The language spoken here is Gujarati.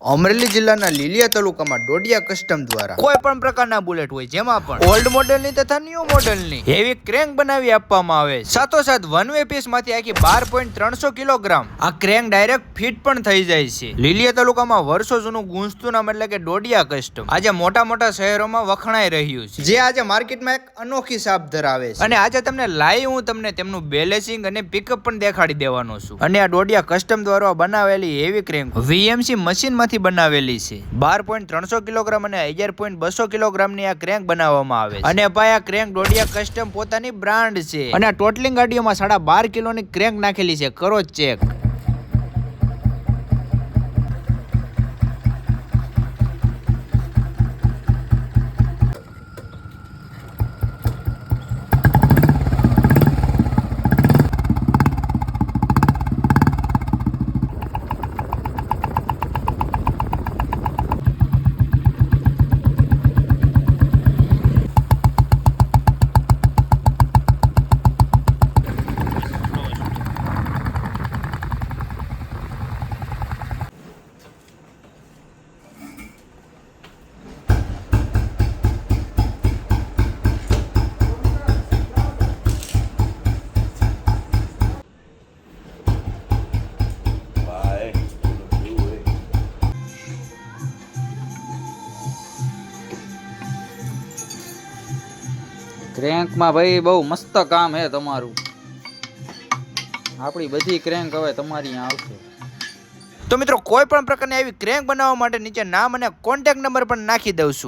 અમરેલી જિલ્લાના લીલિયા તાલુકામાં ડોડિયા કસ્ટમ દ્વારા કોઈ પણ પ્રકારના બુલેટ હોય જેમાં પણ ઓલ્ડ મોડેલની તથા ન્યૂ મોડેલની હેવી ક્રેન્ક બનાવી આપવામાં આવે છે. સાથોસાથ વન વે પીસ માંથી આખી 12.300 કિલોગ્રામ આ ક્રેન્ક ડાયરેક્ટ ફિટ પણ થઈ જાય છે. લીલિયા તાલુકામાં વર્ષો જૂનું ગુંજતું નામ એટલે કે ડોડિયા કસ્ટમ આજે મોટા મોટા શહેરોમાં વખણાઈ રહ્યું છે, જે આજે માર્કેટમાં એક અનોખી છાપ ધરાવે છે. અને આજે તમને લાઈવ હું તમને તેમનું બેલેન્સિંગ અને પિકઅપ પણ દેખાડી દેવાનો છું. અને આ ડોડિયા કસ્ટમ દ્વારા બનાવેલી હેવી ક્રેન્ક વીએમસી મશીન બનાવેલી છે. 12.300 કિલોગ્રામ અને 11.200 કિલોગ્રામ ની આ ક્રેન્ક બનાવવામાં આવે છે. અને ભાઈ આ ક્રેન્ક ડોડિયા કસ્ટમ પોતાની બ્રાન્ડ છે. અને આ ટોટલિંગ ગાડીઓમાં 12.5 કિલોની ક્રેન્ક નાખેલી છે. કરો ચેક. ક્રેન્ક માં ભાઈ બહુ મસ્ત કામ હે તમારું. આપણી બધી ક્રેન્ક હવે તમારી અહીંયા આવશે. તો મિત્રો કોઈ પણ પ્રકારની આવી ક્રેન્ક બનાવવા માટે નીચે નામ અને કોન્ટેક્ટ નંબર પણ નાખી દઉં છું.